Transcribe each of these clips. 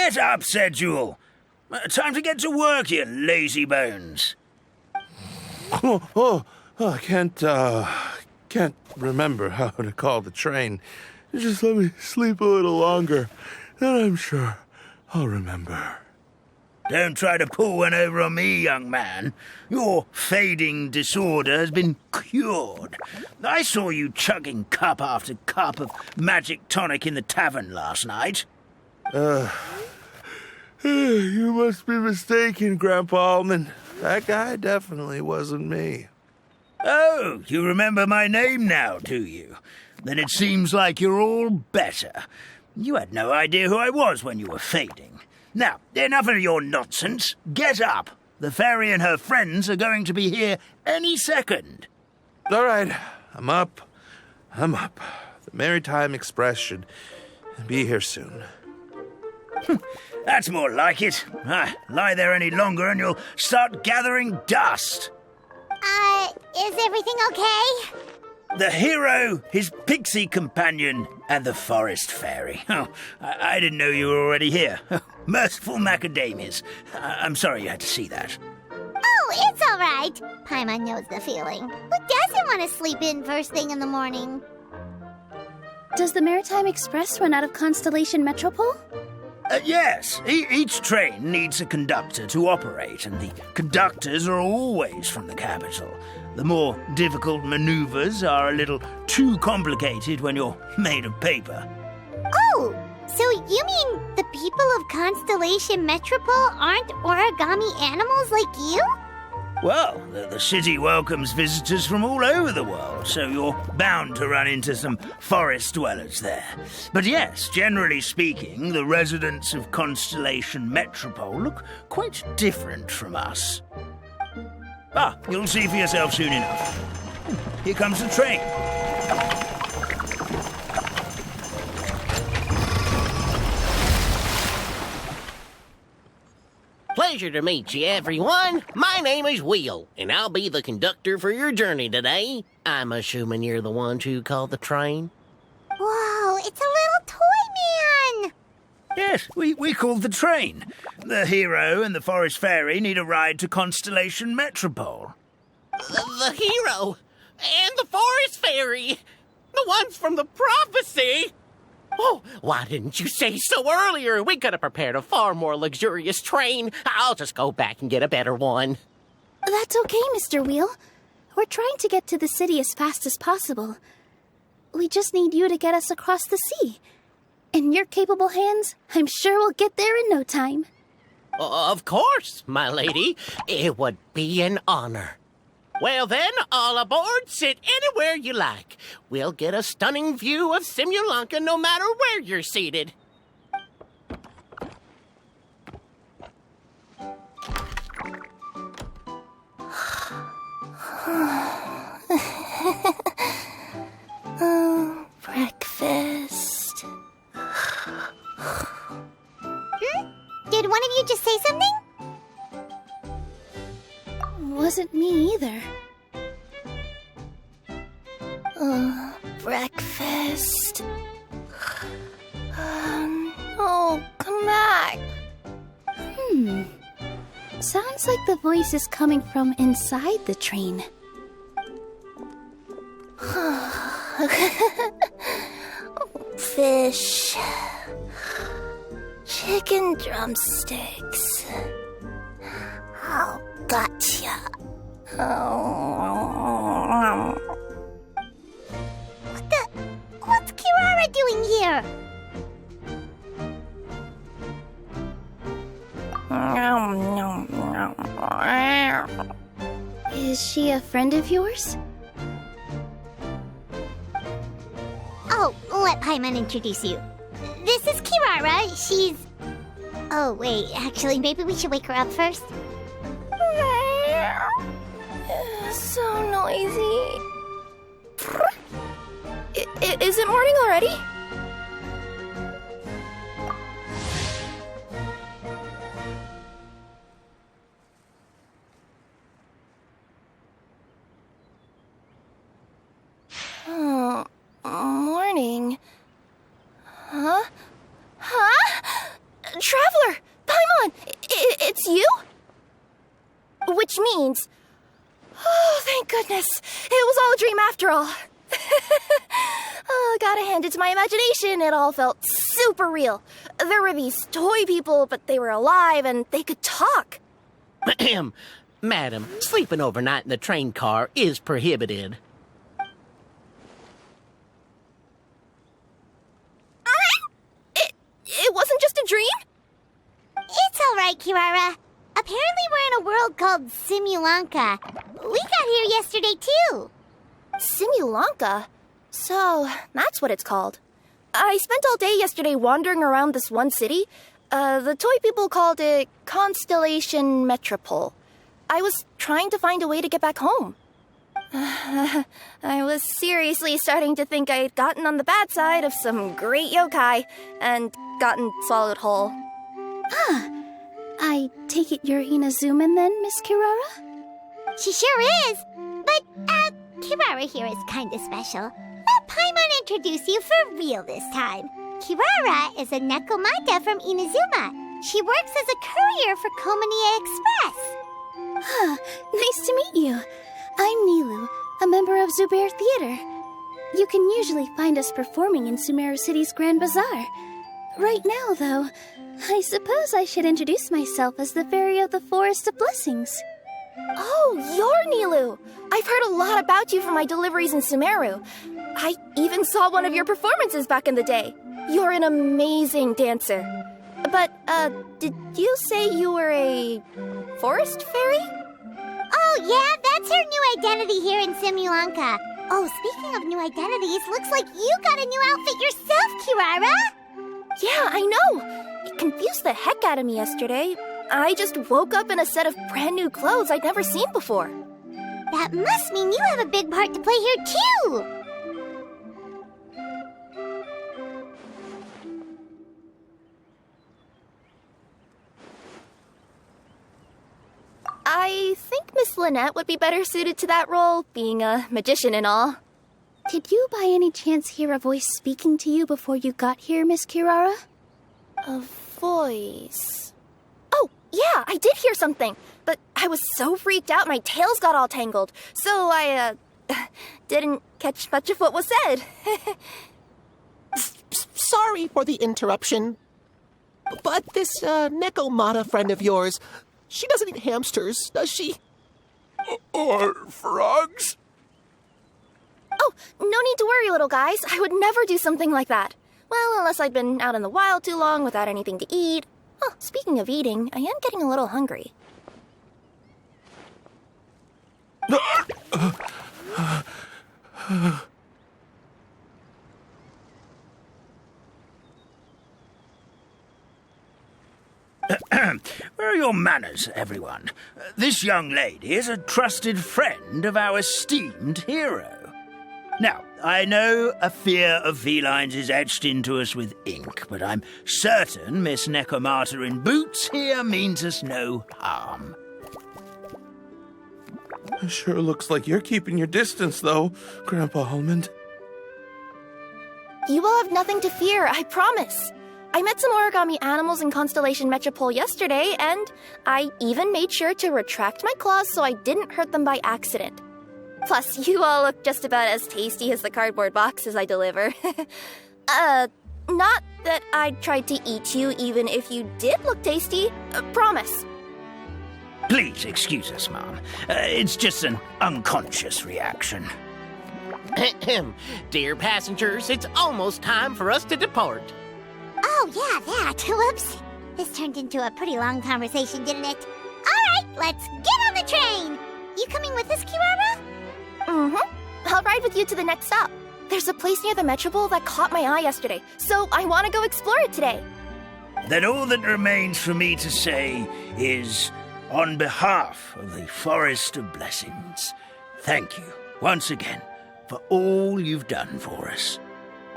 Get up, said Jewel. Time to get to work, you lazy bones. I can't remember how to call the train. Just let me sleep a little longer, then I'm sure I'll remember. Don't try to pull one over on me, young man. Your fading disorder has been cured. I saw you chugging cup after cup of magic tonic in the tavern last night. You must be mistaken, Grandpa Allman. That guy definitely wasn't me. Oh, you remember my name now, do you? Then it seems like you're all better. You had no idea who I was when you were fading. Now, enough of your nonsense. Get up. The fairy and her friends are going to be here any second. All right, I'm up. The Maritime Express should be here soon. That's more like it. Lie there any longer and you'll start gathering dust. Is everything okay? The hero, his pixie companion, and the forest fairy. Oh, I didn't know you were already here. Merciful macadamias. I'm sorry you had to see that. Oh, it's all right. Paimon knows the feeling. Who doesn't want to sleep in first thing in the morning? Does the Maritime Express run out of Constellation Metropole? Yes. Each train needs a conductor to operate, and the conductors are always from the capital. The more difficult maneuvers are a little too complicated when you're made of paper. Oh, so you mean the people of Constellation Metropole aren't origami animals like you? Well, the city welcomes visitors from all over the world, so you're bound to run into some forest dwellers there. But yes, generally speaking, the residents of Constellation Metropole look quite different from us. You'll see for yourself soon enough. Here comes the train. Pleasure to meet you, everyone. My name is Will, and I'll be the conductor for your journey today. I'm assuming you're the ones who called the train? Whoa, it's a little toy man! Yes, we called the train. The hero and the forest fairy need a ride to Constellation Metropole. The hero and the forest fairy, the ones from the prophecy. Oh, why didn't you say so earlier? We could have prepared a far more luxurious train. I'll just go back and get a better one. That's okay, Mr. Wheel. We're trying to get to the city as fast as possible. We just need you to get us across the sea. In your capable hands, I'm sure we'll get there in no time. Of course, my lady. It would be an honor. Well then, all aboard, sit anywhere you like. We'll get a stunning view of Simulanka no matter where you're seated. Breakfast. Did one of you just say something? Wasn't me either. Breakfast. Oh, come back. Sounds like the voice is coming from inside the train. Fish. Chicken drumsticks. Oh, gotcha. What's Kirara doing here? Is she a friend of yours? Oh, let Paimon introduce you. This is Kirara. She's... Oh, wait. Actually, maybe we should wake her up first. So noisy. Is it morning already? Oh, morning. Huh? Traveler! means. Oh, thank goodness. It was all a dream after all. Oh, gotta hand it to my imagination. It all felt super real. There were these toy people, but they were alive and they could talk. Madam, sleeping overnight in the train car is prohibited. It wasn't just a dream? It's all right, Kirara. Apparently we're in a world called Simulanka. We got here yesterday, too. Simulanka? So, that's what it's called. I spent all day yesterday wandering around this one city. The toy people called it Constellation Metropole. I was trying to find a way to get back home. I was seriously starting to think I had gotten on the bad side of some great yokai and gotten swallowed whole. I take it you're Inazuman then, Miss Kirara? She sure is. But, Kirara here is kind of special. Let Paimon introduce you for real this time. Kirara is a Nekomata from Inazuma. She works as a courier for Komania Express. Nice to meet you. I'm Nilu, a member of Zubair Theater. You can usually find us performing in Sumeru City's Grand Bazaar. Right now, though, I suppose I should introduce myself as the Fairy of the Forest of Blessings. Oh, you're Nilu! I've heard a lot about you from my deliveries in Sumeru. I even saw one of your performances back in the day. You're an amazing dancer. But, did you say you were a forest fairy? Oh, yeah, that's her new identity here in Simulanka. Oh, speaking of new identities, looks like you got a new outfit yourself, Kirara! Yeah, I know! It confused the heck out of me yesterday. I just woke up in a set of brand new clothes I'd never seen before. That must mean you have a big part to play here, too! I think Miss Lynette would be better suited to that role, being a magician and all. Did you by any chance hear a voice speaking to you before you got here, Miss Kirara? A voice... Oh, yeah, I did hear something, but I was so freaked out my tails got all tangled, so I, didn't catch much of what was said. Sorry for the interruption, but this Nekomata friend of yours, she doesn't eat hamsters, does she? Or frogs? Oh, no need to worry, little guys. I would never do something like that. Well, unless I'd been out in the wild too long without anything to eat. Oh, speaking of eating, I am getting a little hungry. Where are your manners, everyone? This young lady is a trusted friend of our esteemed hero. Now, I know a fear of felines is etched into us with ink, but I'm certain Miss Nekomata in boots here means us no harm. It sure looks like you're keeping your distance, though, Grandpa Almond. You will have nothing to fear, I promise. I met some origami animals in Constellation Metropole yesterday, and I even made sure to retract my claws so I didn't hurt them by accident. Plus, you all look just about as tasty as the cardboard boxes I deliver. Not that I'd try to eat you even if you did look tasty. Promise. Please excuse us, Mom. It's just an unconscious reaction. Dear passengers, it's almost time for us to depart. Oh, yeah, that. Whoops. This turned into a pretty long conversation, didn't it? All right, let's get on the train. You coming with us, Kirara? Mm-hmm. I'll ride with you to the next stop. There's a place near the Metropole that caught my eye yesterday, so I want to go explore it today. Then all that remains for me to say is, on behalf of the Forest of Blessings, thank you once again for all you've done for us.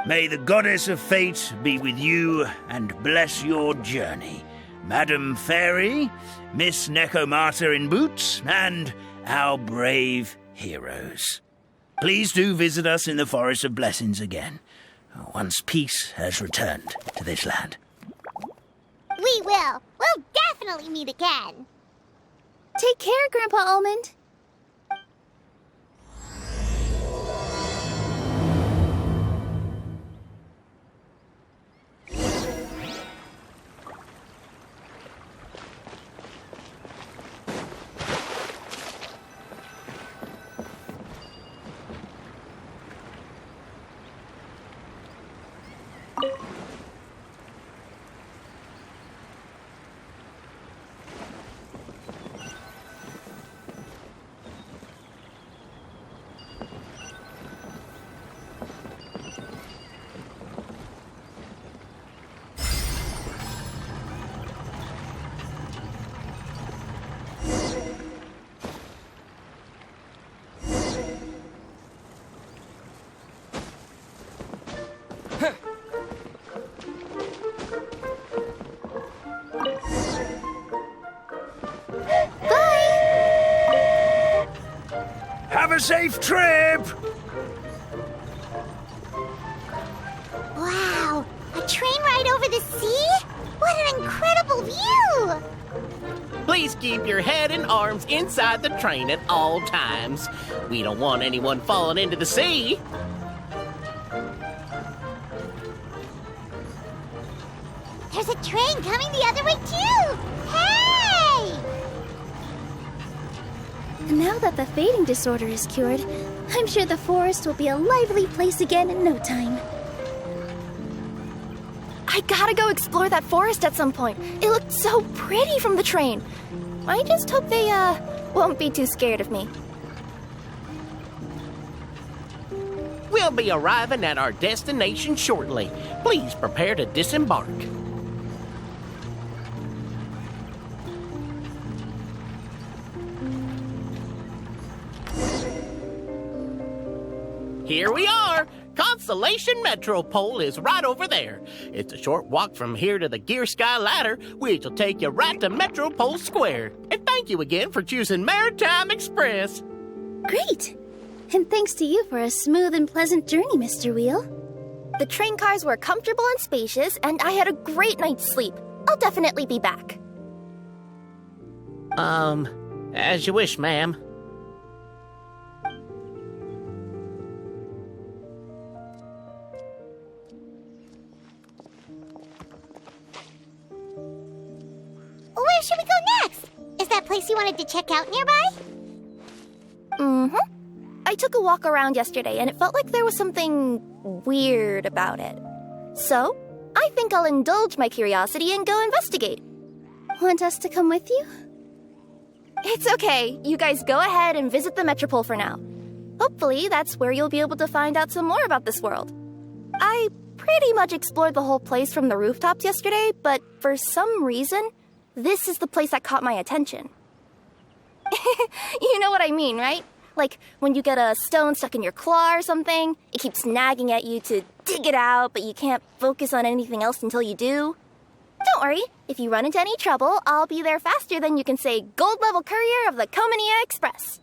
May the goddess of fate be with you and bless your journey, Madam Fairy, Miss Nekomata in boots, and our brave heroes. Please do visit us in the Forest of Blessings again, once peace has returned to this land. We will. We'll definitely meet again. Take care, Grandpa Almond. Have a safe trip! Wow, a train ride over the sea? What an incredible view! Please keep your head and arms inside the train at all times. We don't want anyone falling into the sea. There's a train coming the other way too! Hey! Now that the fading disorder is cured, I'm sure the forest will be a lively place again in no time. I gotta go explore that forest at some point. It looked so pretty from the train. I just hope they, won't be too scared of me. We'll be arriving at our destination shortly. Please prepare to disembark. Here we are! Constellation Metropole is right over there. It's a short walk from here to the Gear Sky Ladder, which will take you right to Metropole Square. And thank you again for choosing Maritime Express. Great! And thanks to you for a smooth and pleasant journey, Mr. Wheel. The train cars were comfortable and spacious, and I had a great night's sleep. I'll definitely be back. As you wish, ma'am. Where should we go next? Is that place you wanted to check out nearby? Mm-hmm. I took a walk around yesterday, and it felt like there was something weird about it. So, I think I'll indulge my curiosity and go investigate. Want us to come with you? It's okay. You guys go ahead and visit the Metropole for now. Hopefully, that's where you'll be able to find out some more about this world. I pretty much explored the whole place from the rooftops yesterday, but for some reason, this is the place that caught my attention. You know what I mean, right? Like when you get a stone stuck in your claw or something, it keeps nagging at you to dig it out, but you can't focus on anything else until you do. Don't worry, if you run into any trouble, I'll be there faster than you can say gold level courier of the Comania Express.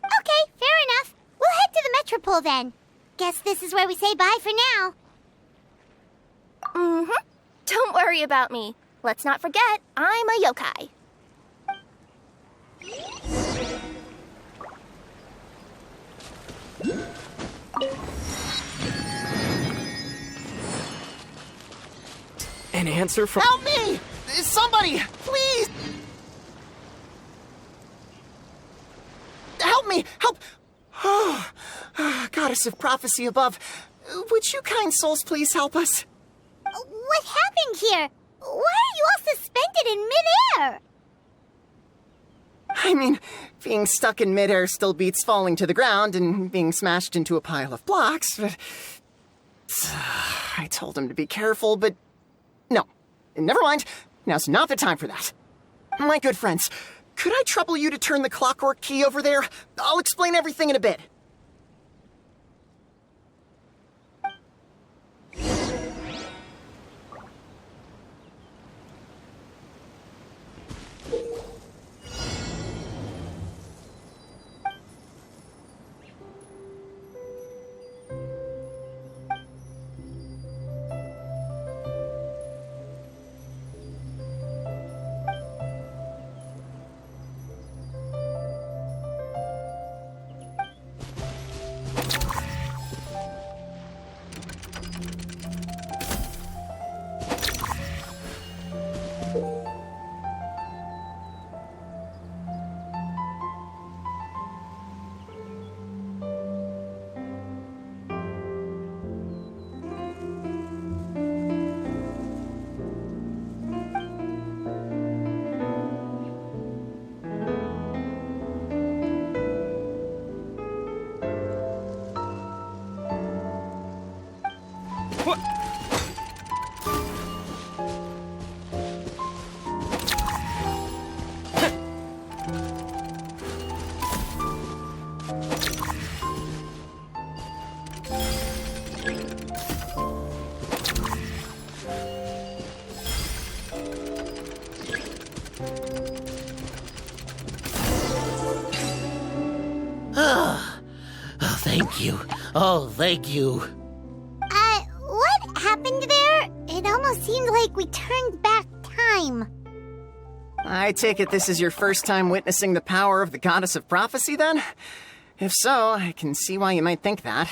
Okay, fair enough. We'll head to the Metropole then. Guess this is where we say bye for now. Mm-hmm. Don't worry about me. Let's not forget, I'm a yokai. An answer from... Help me! Somebody, please! Help me! Help! Oh, goddess of prophecy above, would you kind souls please help us? What happened here? Why are you all suspended in midair? I mean, being stuck in midair still beats falling to the ground and being smashed into a pile of blocks, but... I told him to be careful, but... No. Never mind. Now's not the time for that. My good friends, could I trouble you to turn the clockwork key over there? I'll explain everything in a bit. Thank you. Oh, thank you. What happened there? It almost seemed like we turned back time. I take it this is your first time witnessing the power of the Goddess of Prophecy, then? If so, I can see why you might think that.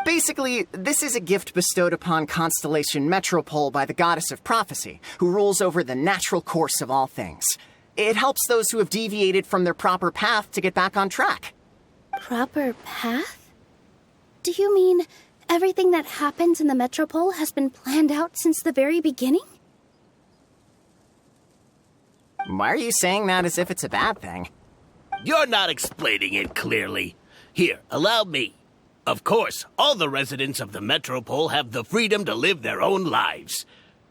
Basically, this is a gift bestowed upon Constellation Metropole by the Goddess of Prophecy, who rules over the natural course of all things. It helps those who have deviated from their proper path to get back on track. Proper path? Do you mean everything that happens in the Metropole has been planned out since the very beginning? Why are you saying that as if it's a bad thing? You're not explaining it clearly. Here, allow me. Of course, all the residents of the Metropole have the freedom to live their own lives.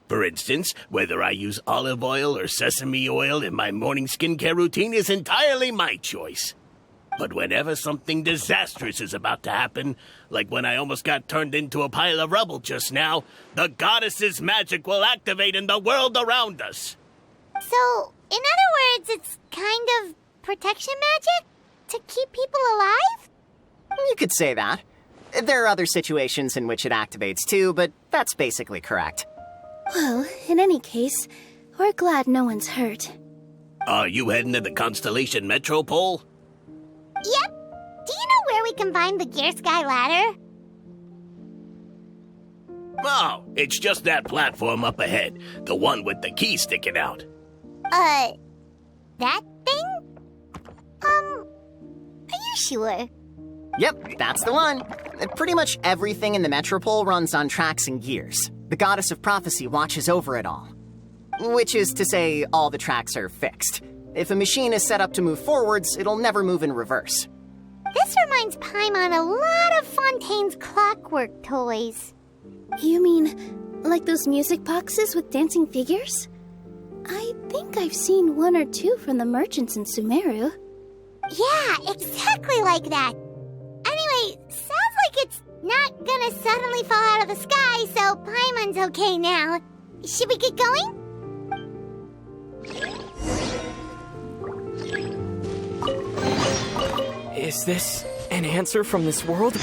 For instance, whether I use olive oil or sesame oil in my morning skincare routine is entirely my choice. But whenever something disastrous is about to happen, like when I almost got turned into a pile of rubble just now, the goddess's magic will activate in the world around us. So, in other words, it's kind of protection magic? To keep people alive? You could say that. There are other situations in which it activates too, but that's basically correct. Well, in any case, we're glad no one's hurt. Are you heading to the Constellation Metropole? Yep. Do you know where we can find the Gear Sky ladder? Oh, it's just that platform up ahead. The one with the key sticking out. That thing? Are you sure? Yep, that's the one. Pretty much everything in the Metropole runs on tracks and gears. The Goddess of Prophecy watches over it all. Which is to say, all the tracks are fixed. If a machine is set up to move forwards, it'll never move in reverse. This reminds Paimon a lot of Fontaine's clockwork toys. You mean like those music boxes with dancing figures? I think I've seen one or two from the merchants in Sumeru. Yeah, exactly like that. Anyway, sounds like it's not gonna suddenly fall out of the sky, so Paimon's okay now. Should we get going? Is this an answer from this world?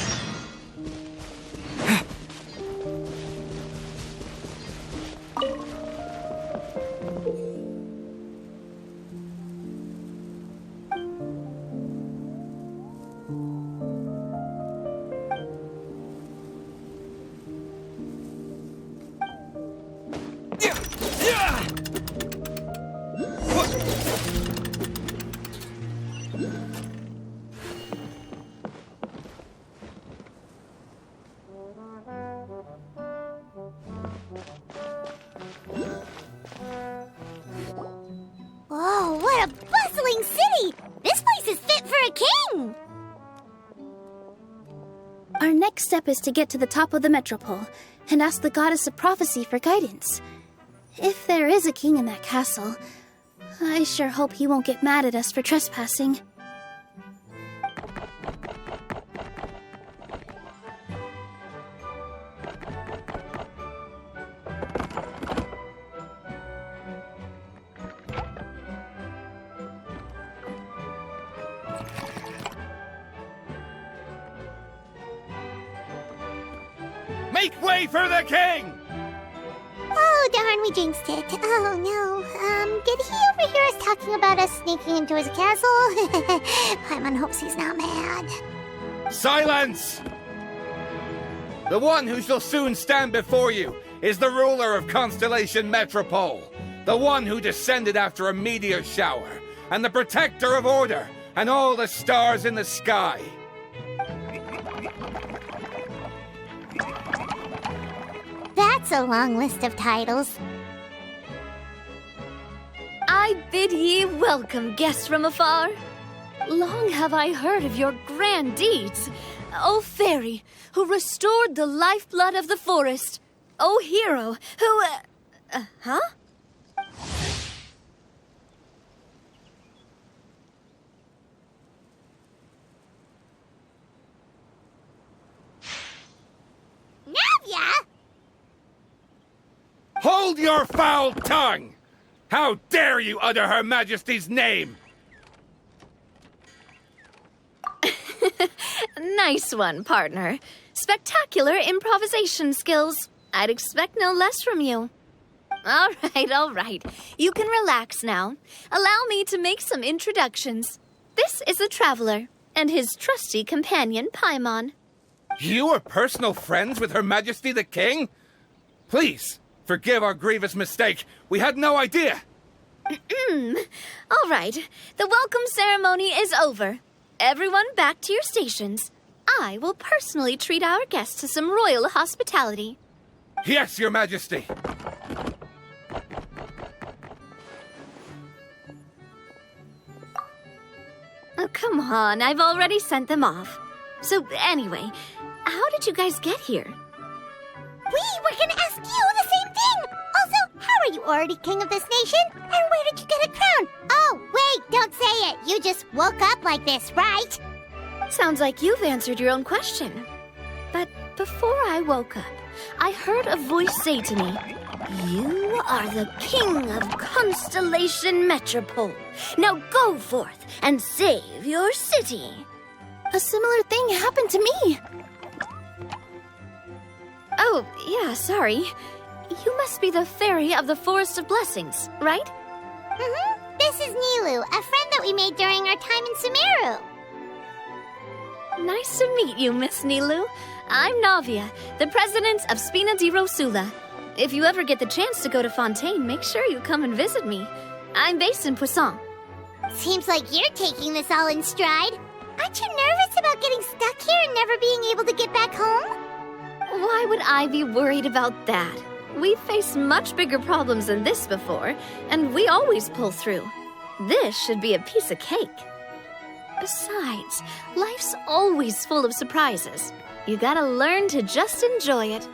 Whoa, what a bustling city! This place is fit for a king! Our next step is to get to the top of the Metropole and ask the Goddess of Prophecy for guidance. If there is a king in that castle, I sure hope he won't get mad at us for trespassing. Make way for the king! Oh, darn, we jinxed it. Oh, no. Did he overhear us talking about us sneaking into his castle? Paimon hopes he's not mad. Silence! The one who shall soon stand before you is the ruler of Constellation Metropole, the one who descended after a meteor shower, and the protector of order and all the stars in the sky. That's a long list of titles. I bid ye welcome, guests from afar. Long have I heard of your grand deeds, O fairy, who restored the lifeblood of the forest. oh hero, who, huh? Navia? Hold your foul tongue! How dare you utter Her Majesty's name? Nice one, partner. Spectacular improvisation skills. I'd expect no less from you. All right. You can relax now. Allow me to make some introductions. This is the Traveler, and his trusty companion, Paimon. You are personal friends with Her Majesty the King? Please, forgive our grievous mistake. We had no idea. All right. The welcome ceremony is over. Everyone back to your stations. I will personally treat our guests to some royal hospitality. Yes, Your Majesty. Oh, come on. I've already sent them off. So, anyway, how did you guys get here? We were gonna ask you the same thing! Also, how are you already king of this nation? And where did you get a crown? Oh, wait, don't say it. You just woke up like this, right? Sounds like you've answered your own question. But before I woke up, I heard a voice say to me, "You are the king of Constellation Metropole. Now go forth and save your city." A similar thing happened to me. Oh, yeah, sorry. You must be the fairy of the Forest of Blessings, right? Mm-hmm. This is Nilu, a friend that we made during our time in Sumeru. Nice to meet you, Miss Nilu. I'm Navia, the president of Spina di Rosula. If you ever get the chance to go to Fontaine, make sure you come and visit me. I'm based in Poisson. Seems like you're taking this all in stride. Aren't you nervous about getting stuck here and never being able to get back home? Why would I be worried about that? We've faced much bigger problems than this before, and we always pull through. This should be a piece of cake. Besides, life's always full of surprises. You gotta learn to just enjoy it.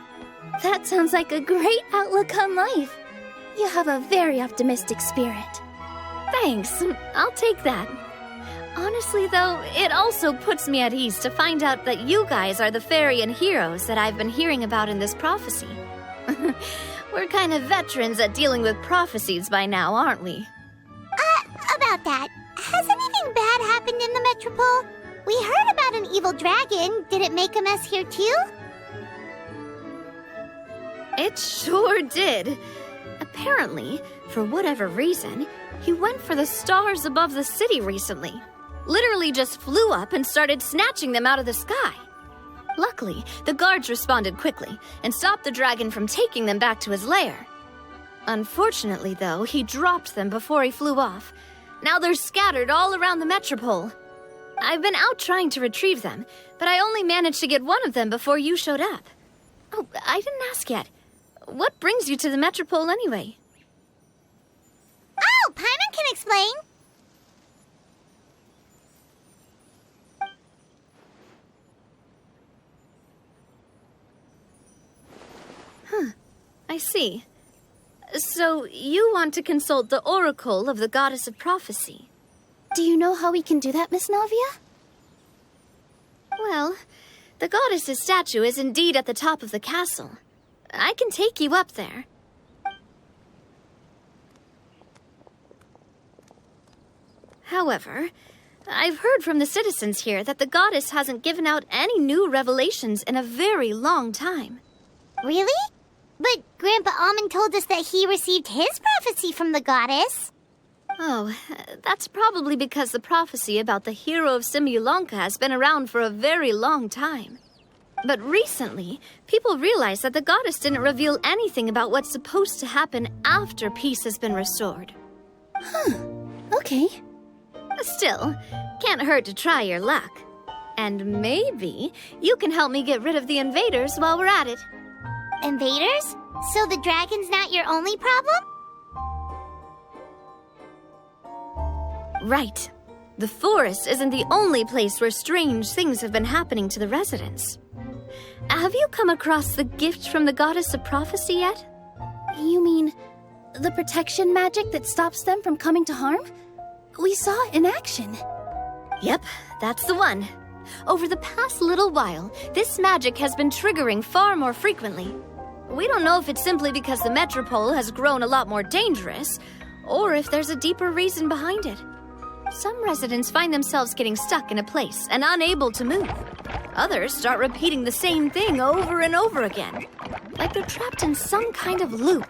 That sounds like a great outlook on life. You have a very optimistic spirit. Thanks, I'll take that. Honestly, though, it also puts me at ease to find out that you guys are the fairy and heroes that I've been hearing about in this prophecy. We're kind of veterans at dealing with prophecies by now, aren't we? About that, has anything bad happened in the Metropole? We heard about an evil dragon. Did it make a mess here too? It sure did. Apparently, for whatever reason, he went for the stars above the city recently. Literally just flew up and started snatching them out of the sky. Luckily, the guards responded quickly and stopped the dragon from taking them back to his lair. Unfortunately, though, he dropped them before he flew off. Now they're scattered all around the Metropole. I've been out trying to retrieve them, but I only managed to get one of them before you showed up. Oh, I didn't ask yet. What brings you to the Metropole anyway? Oh, Paimon can explain. I see. So, you want to consult the oracle of the goddess of prophecy. Do you know how we can do that, Miss Navia? Well, the goddess's statue is indeed at the top of the castle. I can take you up there. However, I've heard from the citizens here that the goddess hasn't given out any new revelations in a very long time. Really? But Grandpa Almond told us that he received his prophecy from the goddess. Oh, that's probably because the prophecy about the hero of Simulanka has been around for a very long time. But recently, people realized that the goddess didn't reveal anything about what's supposed to happen after peace has been restored. Okay. Still, can't hurt to try your luck. And maybe you can help me get rid of the invaders while we're at it. Invaders? So the dragon's not your only problem? Right. The forest isn't the only place where strange things have been happening to the residents. have you come across the gift from the goddess of prophecy yet? You mean the protection magic that stops them from coming to harm? We saw it in action. Yep, that's the one. Over the past little while, this magic has been triggering far more frequently. We don't know if it's simply because the metropole has grown a lot more dangerous, or if there's a deeper reason behind it. Some residents find themselves getting stuck in a place and unable to move. Others start repeating the same thing over and over again, like they're trapped in some kind of loop.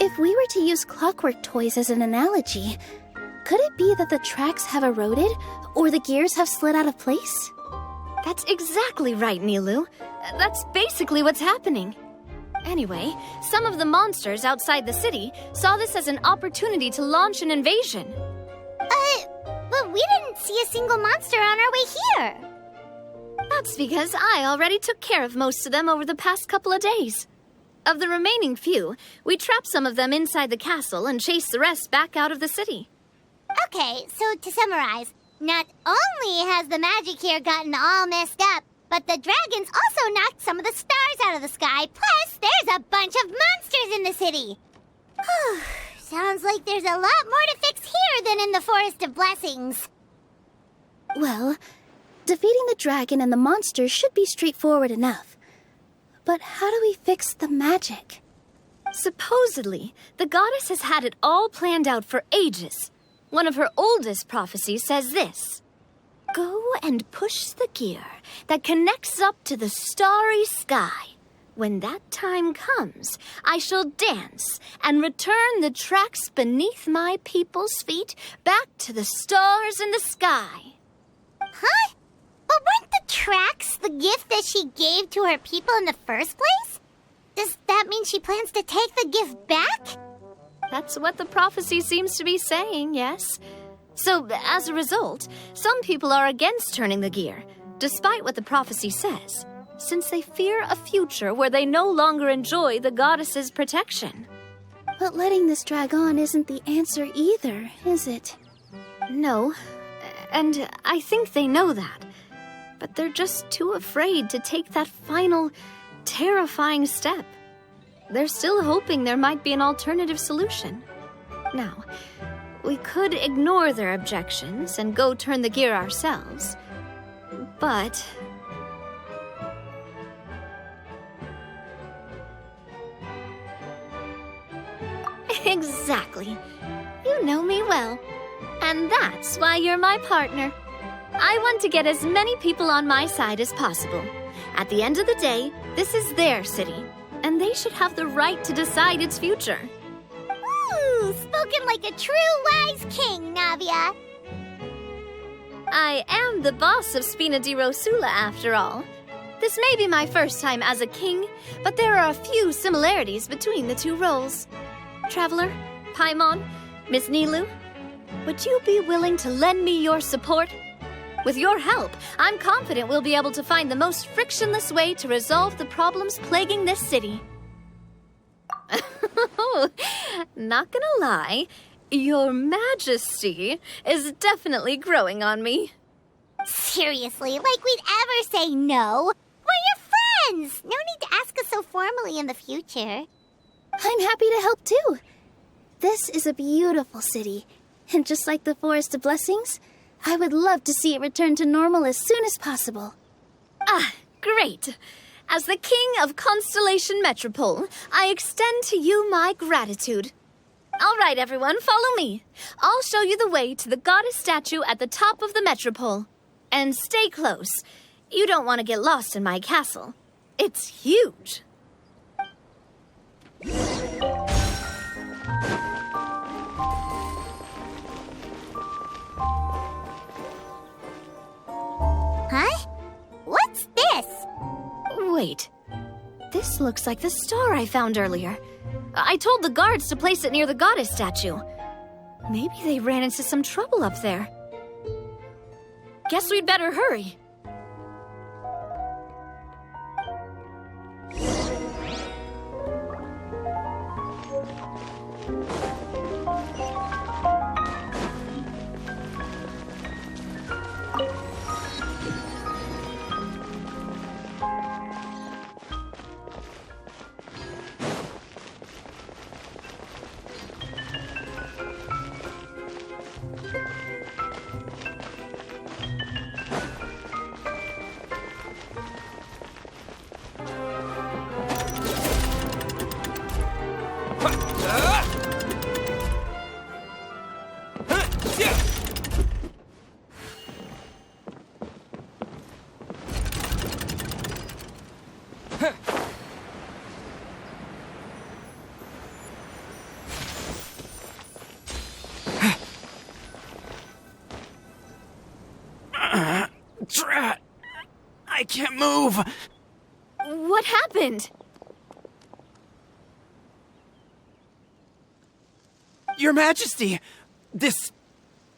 If we were to use clockwork toys as an analogy, could it be that the tracks have eroded or the gears have slid out of place? That's exactly right, Nilu. That's basically what's happening. Anyway, some of the monsters outside the city saw this as an opportunity to launch an invasion. But we didn't see a single monster on our way here. That's because I already took care of most of them over the past couple of days. Of the remaining few, we trapped some of them inside the castle and chased the rest back out of the city. Okay, so to summarize, not only has the magic here gotten all messed up, but the dragons also knocked some of the stars out of the sky, plus there's a bunch of monsters in the city. Sounds like there's a lot more to fix here than in the Forest of Blessings. Well, defeating the dragon and the monsters should be straightforward enough. But how do we fix the magic? Supposedly, the goddess has had it all planned out for ages. One of her oldest prophecies says this: "Go and push the gear that connects up to the starry sky. When that time comes, I shall dance and return the tracks beneath my people's feet back to the stars in the sky." Huh? But weren't the tracks the gift that she gave to her people in the first place? Does that mean she plans to take the gift back? That's what the prophecy seems to be saying, yes. So, as a result, some people are against turning the gear, despite what the prophecy says, since they fear a future where they no longer enjoy the goddess's protection. But letting this drag on isn't the answer either, is it? No, and I think they know that. But they're just too afraid to take that final, terrifying step. They're still hoping there might be an alternative solution. Now, we could ignore their objections and go turn the gear ourselves. But... Exactly. You know me well. And that's why you're my partner. I want to get as many people on my side as possible. At the end of the day, this is their city, and they should have the right to decide its future. Ooh, spoken like a true wise king, Navia. I am the boss of Spina di Rosula, after all. This may be my first time as a king, but there are a few similarities between the two roles. Traveler, Paimon, Miss Nilu, would you be willing to lend me your support? With your help, I'm confident we'll be able to find the most frictionless way to resolve the problems plaguing this city. Not gonna lie, Your Majesty is definitely growing on me. Seriously, like we'd ever say no. We're your friends. No need to ask us so formally in the future. I'm happy to help too. This is a beautiful city, and just like the Forest of Blessings, I would love to see it return to normal as soon as possible. Ah, great. As the King of Constellation Metropole, I extend to you my gratitude. All right, everyone, follow me. I'll show you the way to the goddess statue at the top of the Metropole. And stay close. You don't want to get lost in my castle. It's huge. Huh? What's this? Wait. This looks like the star I found earlier. I told the guards to place it near the goddess statue. Maybe they ran into some trouble up there. Guess we'd better hurry. Drat! I can't move! What happened? Your Majesty! This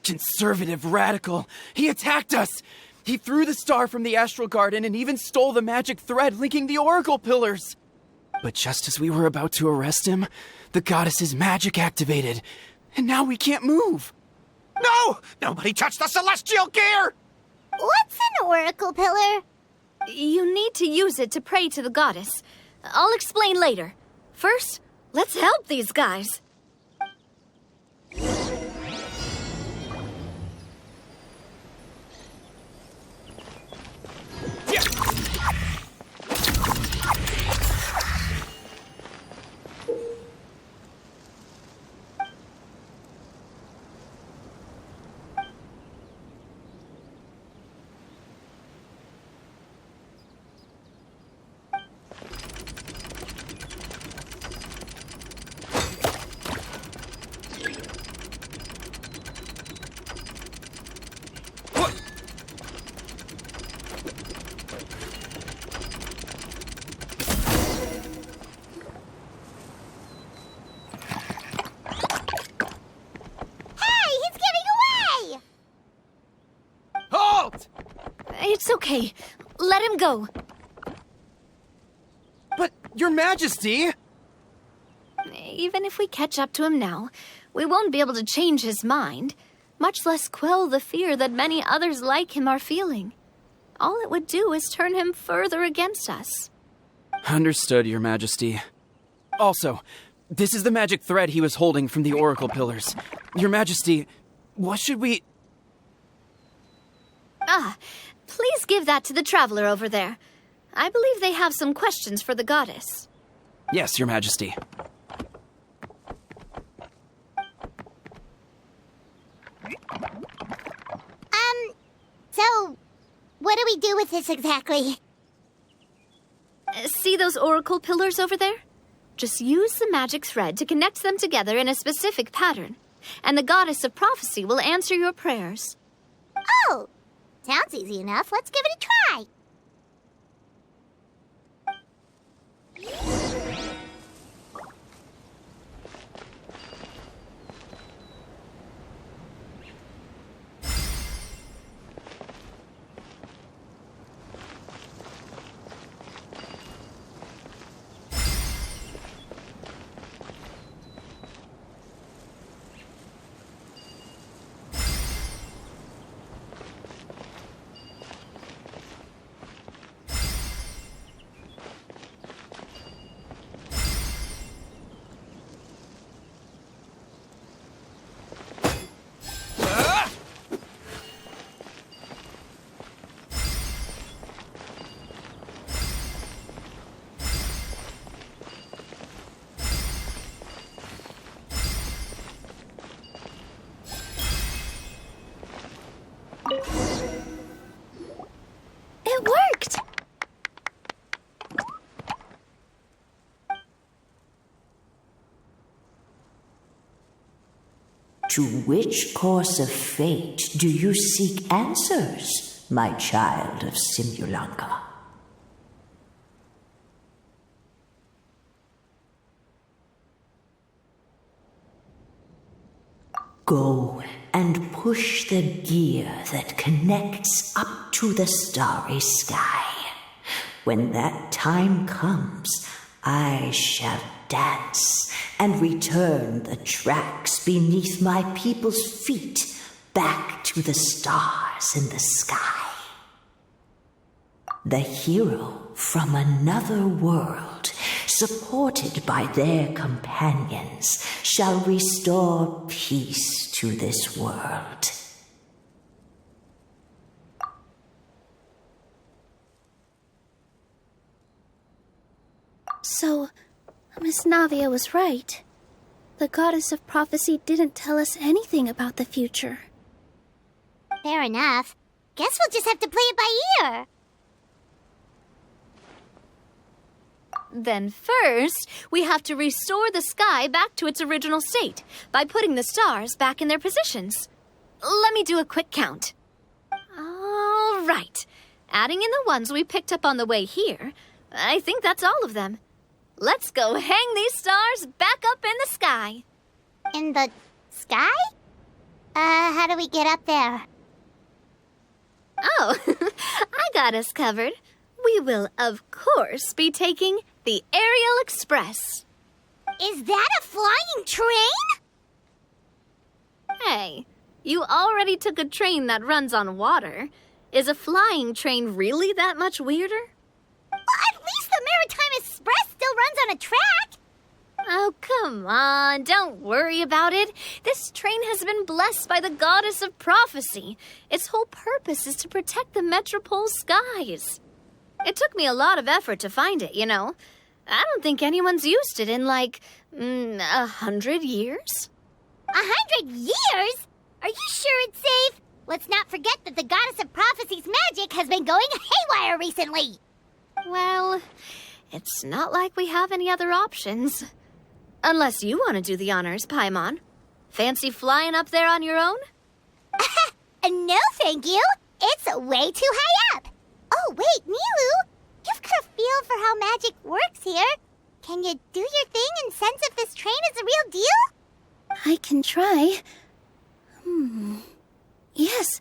conservative radical, he attacked us! He threw the star from the Astral Garden and even stole the magic thread linking the Oracle Pillars! But just as we were about to arrest him, the goddess's magic activated, and now we can't move! No! Nobody touched the celestial gear! What's an oracle pillar? You need to use it to pray to the goddess. I'll explain later. First, let's help these guys. It's okay. Let him go. But, Your Majesty! Even if we catch up to him now, we won't be able to change his mind, much less quell the fear that many others like him are feeling. All it would do is turn him further against us. Understood, Your Majesty. Also, this is the magic thread he was holding from the Oracle Pillars. Your Majesty, what should we... Please give that to the traveler over there. I believe they have some questions for the goddess. Yes, Your Majesty. So, what do we do with this exactly? See those oracle pillars over there? Just use the magic thread to connect them together in a specific pattern, and the goddess of prophecy will answer your prayers. Oh! Sounds easy enough. Let's give it a try. It worked! To which course of fate do you seek answers, my child of Simulanka? Go and push the gear that connects up to the starry sky. When that time comes, I shall dance and return the tracks beneath my people's feet back to the stars in the sky. The hero from another world, supported by their companions, shall restore peace to this world. So, Miss Navia was right. The goddess of prophecy didn't tell us anything about the future. Fair enough. Guess we'll just have to play it by ear. Then first, we have to restore the sky back to its original state by putting the stars back in their positions. Let me do a quick count. All right. Adding in the ones we picked up on the way here, I think that's all of them. Let's go hang these stars back up in the sky. In the sky? How do we get up there? Oh, I got us covered. We will, of course, be taking the Aerial Express. Is that a flying train? Hey, you already took a train that runs on water. Is a flying train really that much weirder? Well, at least the Maritime Express still runs on a track. Oh, come on, don't worry about it. This train has been blessed by the goddess of prophecy. Its whole purpose is to protect the Metropole skies. It took me a lot of effort to find it, you know. I don't think anyone's used it in, 100 years. 100 years? Are you sure it's safe? Let's not forget that the goddess of prophecy's magic has been going haywire recently. Well, it's not like we have any other options. Unless you want to do the honors, Paimon. Fancy flying up there on your own? No, thank you. It's way too high up. Oh, wait, Nilu. You've got a feel for how magic works here. Can you do your thing and sense if this train is the real deal? I can try. Yes,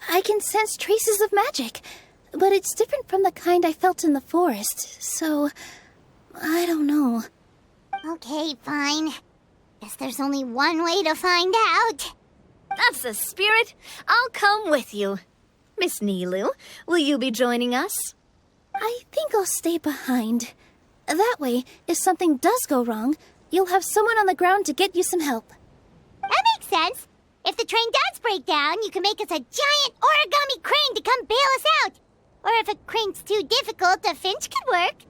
I can sense traces of magic, but it's different from the kind I felt in the forest, so I don't know. Okay, fine. Guess there's only one way to find out. That's the spirit. I'll come with you. Miss Nilu, will you be joining us? I think I'll stay behind. That way, if something does go wrong, you'll have someone on the ground to get you some help. That makes sense. If the train does break down, you can make us a giant origami crane to come bail us out. Or if a crane's too difficult, a finch could work.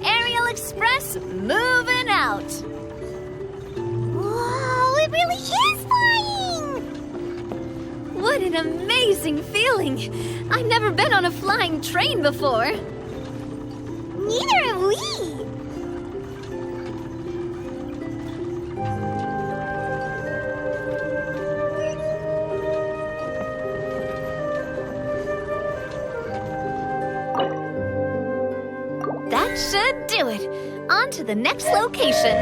Aerial Express moving out. Whoa, it really is flying! What an amazing feeling. I've never been on a flying train before. Neither have we. That should do it. On to the next location.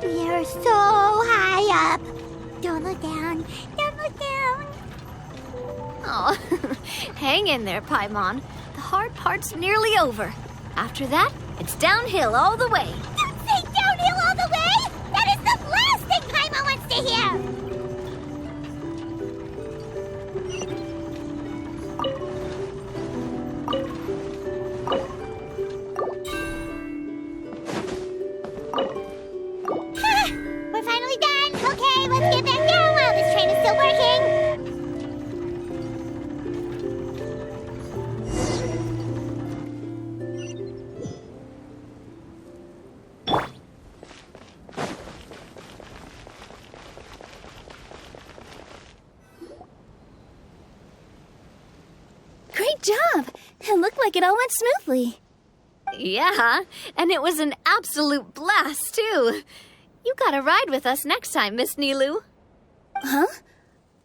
We're so high up. Don't look down. Don't look down. Oh, hang in there, Paimon. The hard part's nearly over. After that, it's downhill all the way. Don't say downhill all the way! That is the last thing Paimon wants to hear! We're finally done. Okay, let's get back down while this train is still working. Great job! It looked like it all went smoothly. Yeah, and it was an absolute blast, too. You gotta ride with us next time, Miss Nilu. Huh?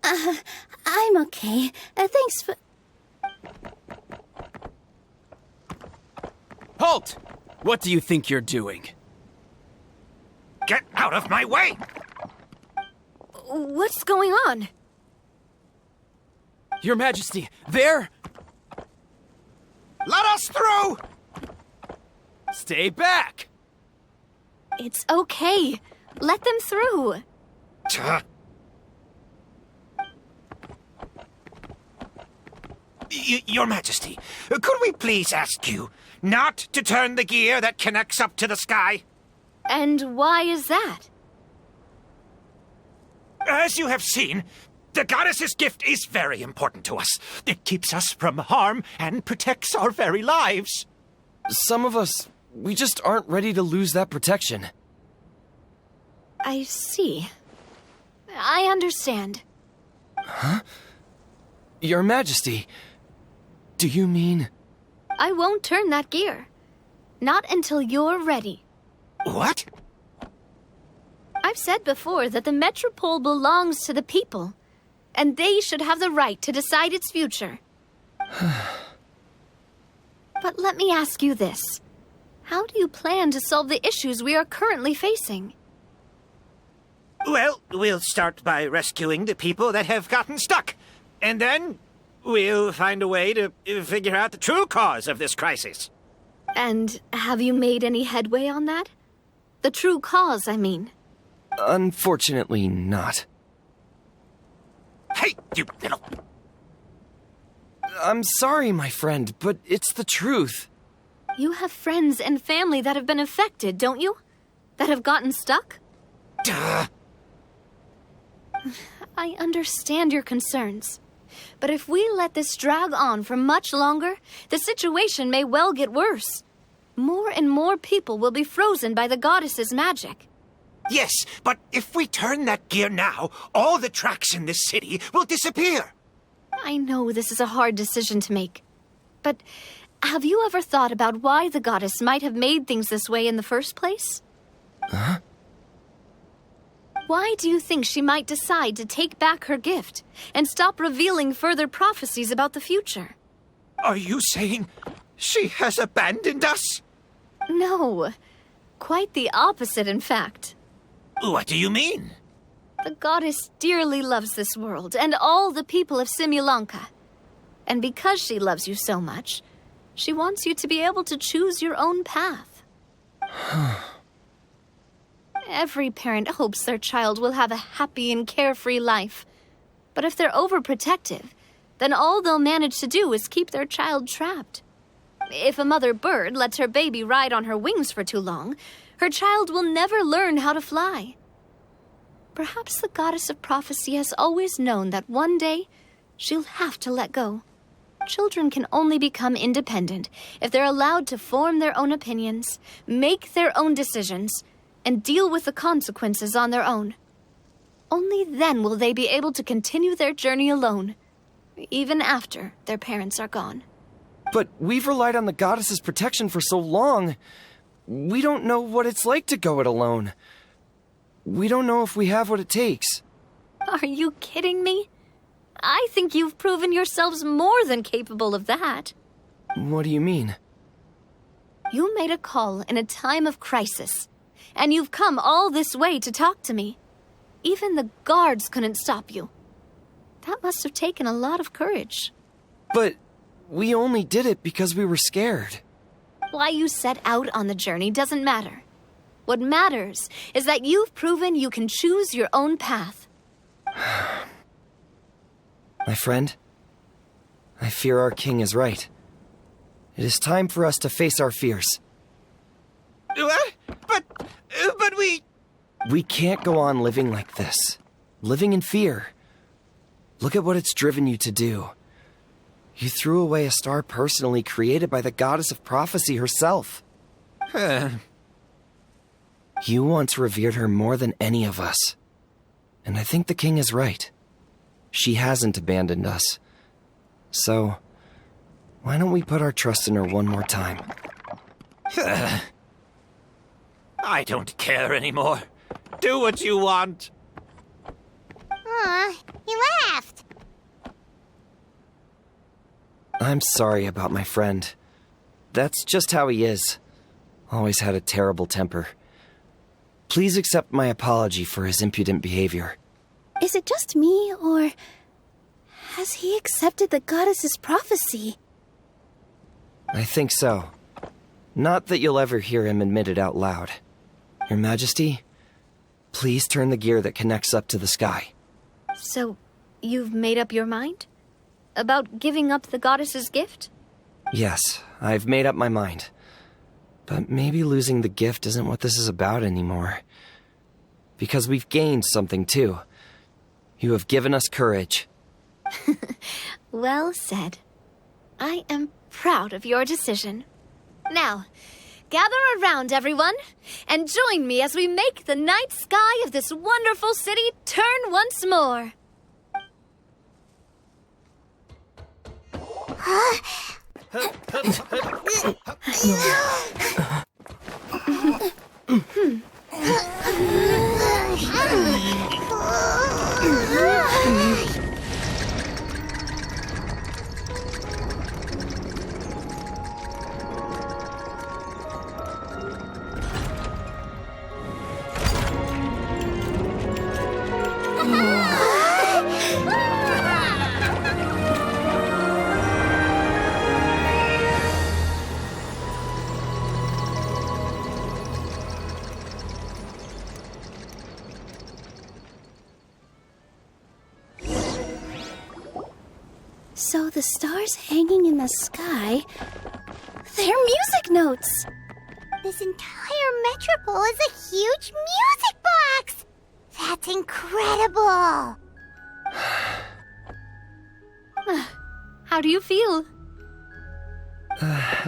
I'm okay. Thanks for... Halt! What do you think you're doing? Get out of my way! What's going on? Your Majesty, there! Let us through! Stay back! It's okay. Let them through. Your Majesty, could we please ask you not to turn the gear that connects up to the sky? And why is that? As you have seen, the goddess's gift is very important to us. It keeps us from harm and protects our very lives. Some of us, we just aren't ready to lose that protection. I see. I understand. Huh? Your Majesty, do you mean... I won't turn that gear. Not until you're ready. What? I've said before that the Metropole belongs to the people, and they should have the right to decide its future. But let me ask you this. How do you plan to solve the issues we are currently facing? Well, we'll start by rescuing the people that have gotten stuck. And then we'll find a way to figure out the true cause of this crisis. And have you made any headway on that? The true cause, I mean. Unfortunately not. Hey, you little... I'm sorry, my friend, but it's the truth. You have friends and family that have been affected, don't you? That have gotten stuck? Duh. I understand your concerns. But if we let this drag on for much longer, the situation may well get worse. More and more people will be frozen by the goddess's magic. Yes, but if we turn that gear now, all the tracks in this city will disappear. I know this is a hard decision to make. But have you ever thought about why the goddess might have made things this way in the first place? Huh? Why do you think she might decide to take back her gift and stop revealing further prophecies about the future? Are you saying she has abandoned us? No. Quite the opposite, in fact. What do you mean? The goddess dearly loves this world and all the people of Simulanka. And because she loves you so much, she wants you to be able to choose your own path. Every parent hopes their child will have a happy and carefree life. But if they're overprotective, then all they'll manage to do is keep their child trapped. If a mother bird lets her baby ride on her wings for too long, her child will never learn how to fly. Perhaps the goddess of prophecy has always known that one day she'll have to let go. Children can only become independent if they're allowed to form their own opinions, make their own decisions, and deal with the consequences on their own. Only then will they be able to continue their journey alone, even after their parents are gone. But we've relied on the goddess's protection for so long. We don't know what it's like to go it alone. We don't know if we have what it takes. Are you kidding me? I think you've proven yourselves more than capable of that. What do you mean? You made a call in a time of crisis, and you've come all this way to talk to me. Even the guards couldn't stop you. That must have taken a lot of courage. But we only did it because we were scared. Why you set out on the journey doesn't matter. What matters is that you've proven you can choose your own path. My friend, I fear our king is right. It is time for us to face our fears. What? But we... We can't go on living like this. Living in fear. Look at what it's driven you to do. You threw away a star personally created by the goddess of prophecy herself. You once revered her more than any of us. And I think the king is right. She hasn't abandoned us. So, why don't we put our trust in her one more time? I don't care anymore. Do what you want. Aw, he laughed. I'm sorry about my friend. That's just how he is. Always had a terrible temper. Please accept my apology for his impudent behavior. Is it just me, or has he accepted the goddess's prophecy? I think so. Not that you'll ever hear him admit it out loud. Your Majesty, please turn the gear that connects up to the sky. So, you've made up your mind? About giving up the goddess's gift? Yes, I've made up my mind. But maybe losing the gift isn't what this is about anymore. Because we've gained something too. You have given us courage. Well said. I am proud of your decision. Now, gather around, everyone, and join me as we make the night sky of this wonderful city turn once more. So the stars hanging in the sky, they're music notes. This entire metropole is a huge music box! That's incredible! How do you feel?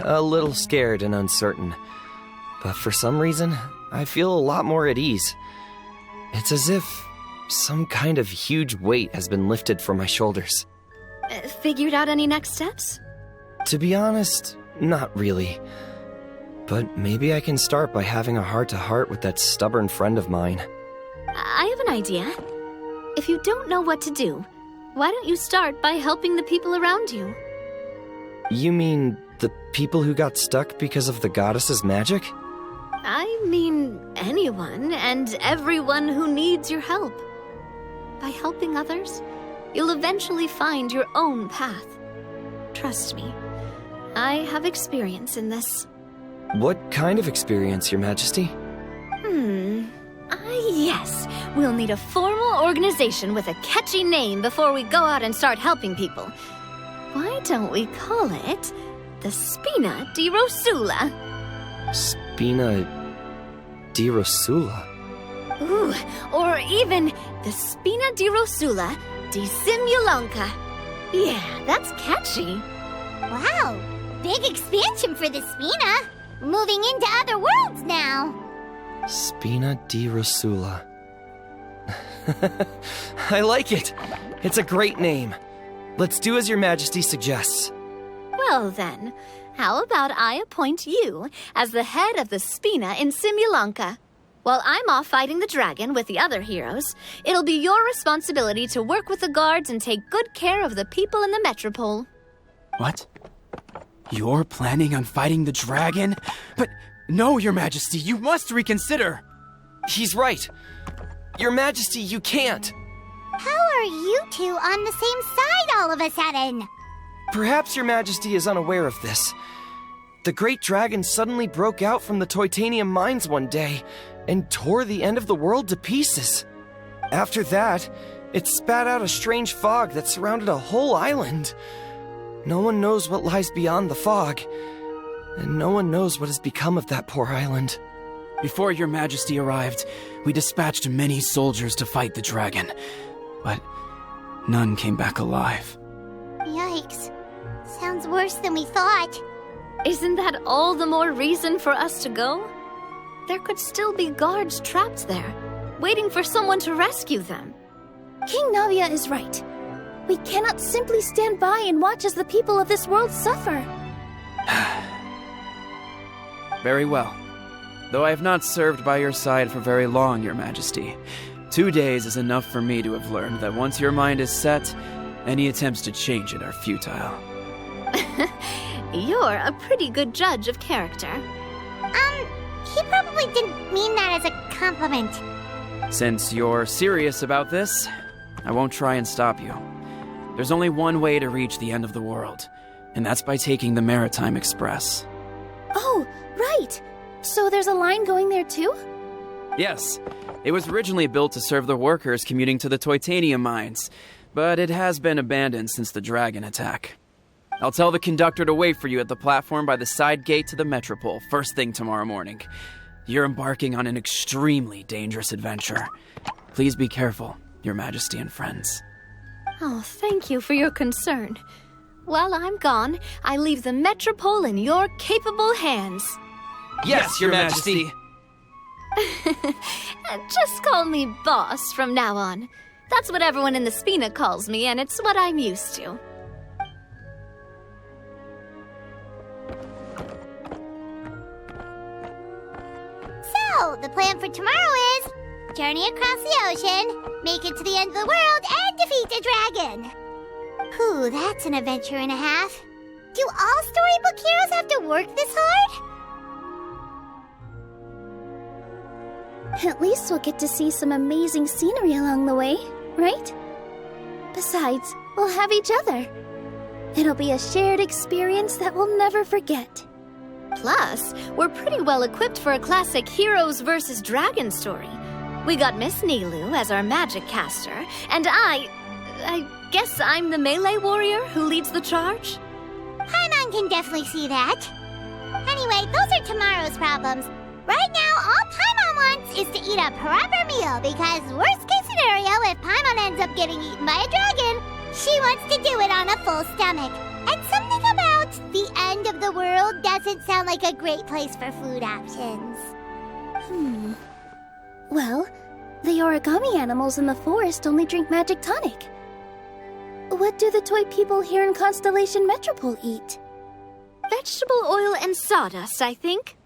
A little scared and uncertain. But for some reason, I feel a lot more at ease. It's as if some kind of huge weight has been lifted from my shoulders. Figured out any next steps? To be honest, not really. But maybe I can start by having a heart-to-heart with that stubborn friend of mine. I have an idea. If you don't know what to do, why don't you start by helping the people around you? You mean the people who got stuck because of the goddess's magic? I mean anyone and everyone who needs your help. By helping others, you'll eventually find your own path. Trust me, I have experience in this. What kind of experience, Your Majesty? Yes. We'll need a formal organization with a catchy name before we go out and start helping people. Why don't we call it the Spina di Rosula? Spina di Rosula? Ooh, or even the Spina di Rosula di Simulanka. Yeah, that's catchy. Wow, big expansion for the Spina. Moving into other worlds now. Spina di Rosula. I like it. It's a great name. Let's do as Your Majesty suggests. Well then, how about I appoint you as the head of the Spina in Simulanka? While I'm off fighting the dragon with the other heroes, it'll be your responsibility to work with the guards and take good care of the people in the metropole. What? You're planning on fighting the dragon? But no, Your Majesty, you must reconsider. He's right. Your Majesty, you can't. How are you two on the same side all of a sudden? Perhaps Your Majesty is unaware of this. The great dragon suddenly broke out from the Titanium mines one day and tore the end of the world to pieces. After that, it spat out a strange fog that surrounded a whole island. No one knows what lies beyond the fog, and no one knows what has become of that poor island. Before Your Majesty arrived, we dispatched many soldiers to fight the dragon, but none came back alive. Yikes. Sounds worse than we thought. Isn't that all the more reason for us to go? There could still be guards trapped there, waiting for someone to rescue them. King Navia is right. We cannot simply stand by and watch as the people of this world suffer. Very well. Though I have not served by your side for very long, Your Majesty, 2 days is enough for me to have learned that once your mind is set, any attempts to change it are futile. You're a pretty good judge of character. he probably didn't mean that as a compliment. Since you're serious about this, I won't try and stop you. There's only one way to reach the end of the world, and that's by taking the Maritime Express. Oh, right! So there's a line going there too? Yes, it was originally built to serve the workers commuting to the titanium mines, but it has been abandoned since the dragon attack. I'll tell the conductor to wait for you at the platform by the side gate to the Metropole first thing tomorrow morning. You're embarking on an extremely dangerous adventure. Please be careful, Your Majesty and friends. Oh, thank you for your concern. While I'm gone, I leave the Metropole in your capable hands. Yes, Your Majesty! Just call me boss from now on. That's what everyone in the Spina calls me, and it's what I'm used to. So, the plan for tomorrow is journey across the ocean, make it to the end of the world, and defeat a dragon. Whew, that's an adventure and a half. Do all storybook heroes have to work this hard? At least we'll get to see some amazing scenery along the way, right? Besides, we'll have each other. It'll be a shared experience that we'll never forget. Plus, we're pretty well equipped for a classic heroes versus dragon story. We got Miss Nilu as our magic caster, and I guess I'm the melee warrior who leads the charge? Paimon can definitely see that. Anyway, those are tomorrow's problems. Right now, all Paimon wants is to eat a proper meal, because worst case scenario, if Paimon ends up getting eaten by a dragon, she wants to do it on a full stomach. And something about the end of the world doesn't sound like a great place for food options. Well, the origami animals in the forest only drink magic tonic. What do the toy people here in Constellation Metropole eat? Vegetable oil and sawdust, I think.